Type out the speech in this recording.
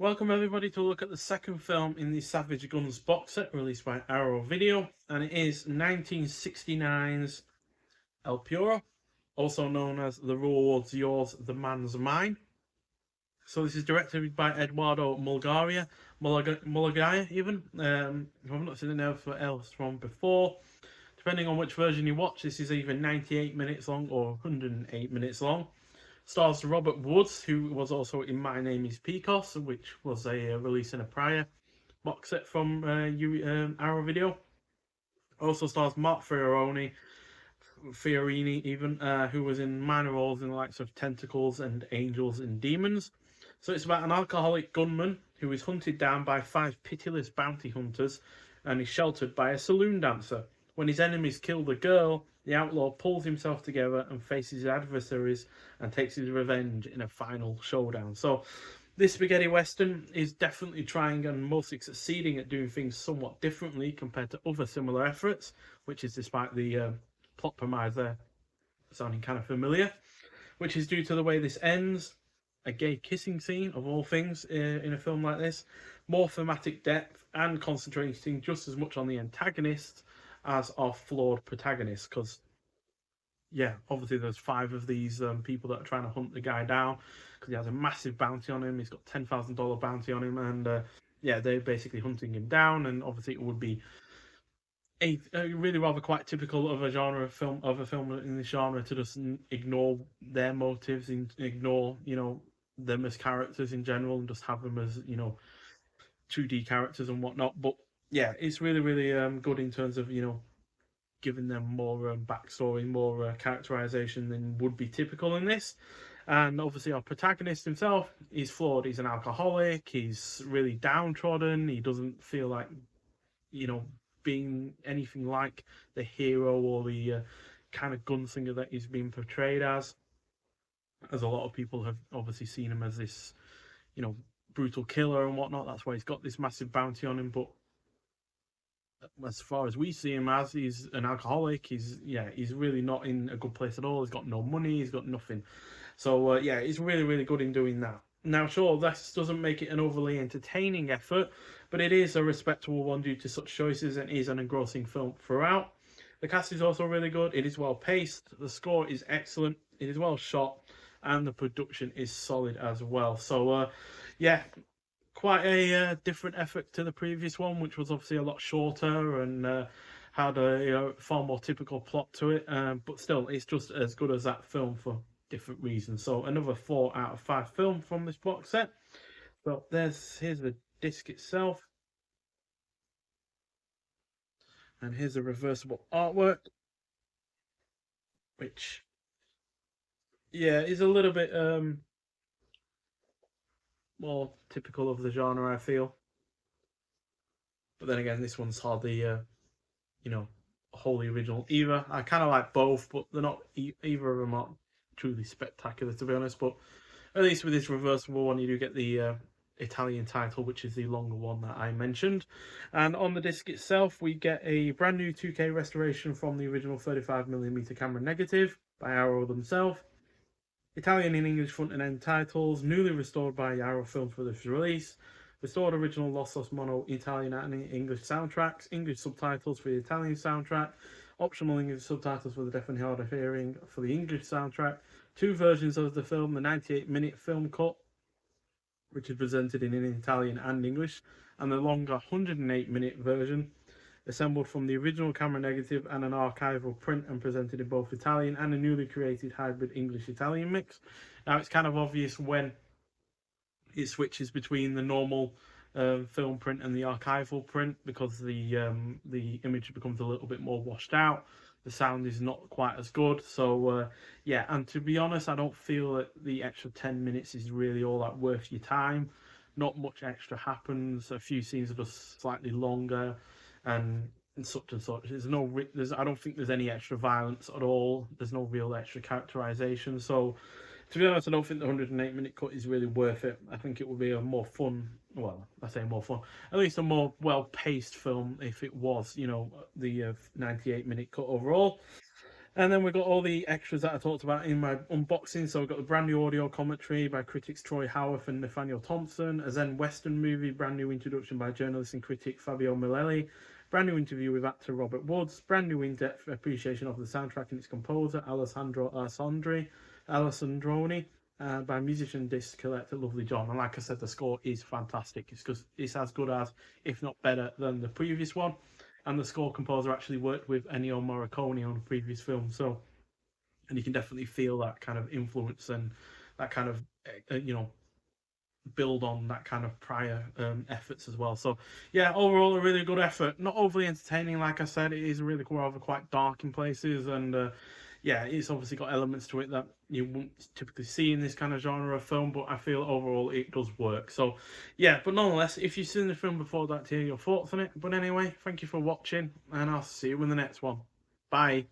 Welcome everybody to look at the second film in the Savage Guns box set released by Arrow Video, and it is 1969's El Puro, also known as The Reward's Yours, The Man's Mine. So this is directed by Eduardo Mulagaya even. I've not seen anything else from before. Depending on which version you watch, this is either 98 minutes long or 108 minutes long. Stars Robert Woods, who was also in My Name is Pecos, which was a release in a prior box set from Arrow Video. Also stars Mark Fiorini even, who was in minor roles in the likes of Tentacles and Angels and Demons. So it's about an alcoholic gunman who is hunted down by 5 pitiless bounty hunters and is sheltered by a saloon dancer. When his enemies kill the girl, the outlaw pulls himself together and faces his adversaries and takes his revenge in a final showdown. So this spaghetti western is definitely trying and mostly succeeding at doing things somewhat differently compared to other similar efforts, which is despite the plot premise there sounding kind of familiar, which is due to the way this ends. A gay kissing scene, of all things, in a film like this. More thematic depth and concentrating just as much on the antagonist as our flawed protagonist. Because, yeah, obviously there's 5 of these people that are trying to hunt the guy down because he has a massive bounty on him. He's got $10,000 bounty on him, and yeah, they're basically hunting him down. And obviously it would be a really rather quite typical of a genre of a film in this genre to just ignore their motives and ignore them as characters in general and just have them as 2D characters and whatnot. But yeah, it's really good in terms of giving them more backstory, more characterization than would be typical in this. And obviously our protagonist himself, he's flawed. He's an alcoholic. He's really downtrodden. He doesn't feel like being anything like the hero or the kind of gunslinger that he's been portrayed as a lot of people have obviously seen him as this, brutal killer and whatnot. That's why he's got this massive bounty on him. But as far as we see him as, he's an alcoholic. He's really not in a good place at all. He's got no money. He's got nothing. So yeah, he's really good in doing that. Now, sure, this doesn't make it an overly entertaining effort, but it is a respectable one due to such choices and is an engrossing film throughout. The cast is also really good. It is well paced. The score is excellent. It is well shot, and the production is solid as well. So, yeah, quite a different effort to the previous one, which was obviously a lot shorter and had a far more typical plot to it. But still, it's just as good as that film for different reasons. So another 4 out of 5 film from this box set. So here's the disc itself, and here's the reversible artwork, which yeah is a little bit more typical of the genre, I feel. But then again, this one's hardly wholly original either. I kind of like both, but they're not either of them aren't truly spectacular, to be honest. But at least with this reversible one, you do get the Italian title, which is the longer one that I mentioned. And on the disc itself, we get a brand new 2K restoration from the original 35mm camera negative by Arrow themselves. Italian and English front and end titles, newly restored by Arrow Films for this release. Restored original Lossless Mono Italian and English soundtracks, English subtitles for the Italian soundtrack, optional English subtitles for the deaf and hard of hearing for the English soundtrack, 2 versions of the film, the 98-minute film cut, which is presented in Italian and English, and the longer 108-minute version, assembled from the original camera negative and an archival print and presented in both Italian and a newly created hybrid English-Italian mix. Now, it's kind of obvious when it switches between the normal film print and the archival print because the image becomes a little bit more washed out. The sound is not quite as good. So yeah, and to be honest, I don't feel that the extra 10 minutes is really all that worth your time. Not much extra happens. A few scenes are just slightly longer, and such and such. I don't think there's any extra violence at all. There's no real extra characterization. So to be honest, I don't think the 108-minute cut is really worth it. I think it would be a more fun, well, I say more fun, at least a more well-paced film if it was, the 98-minute cut overall. And then we've got all the extras that I talked about in my unboxing. So we've got the brand new audio commentary by critics Troy Howarth and Nathaniel Thompson, a Zen Western movie, brand new introduction by journalist and critic Fabio Milelli, brand new interview with actor Robert Woods, brand new in-depth appreciation of the soundtrack and its composer Alessandroni, by musician disc collector Lovely John. And like I said, the score is fantastic. It's as good as, if not better than, the previous one. And the score composer actually worked with Ennio Morricone on a previous film, and you can definitely feel that kind of influence and that kind of build on that kind of prior efforts as well. So yeah, overall a really good effort. Not overly entertaining, like I said. It is really rather quite dark in places, and yeah, it's obviously got elements to it that you wouldn't typically see in this kind of genre of film, but I feel overall it does work. So yeah, but nonetheless, if you've seen the film before, I'd like to hear your thoughts on it. But anyway, thank you for watching, and I'll see you in the next one. Bye.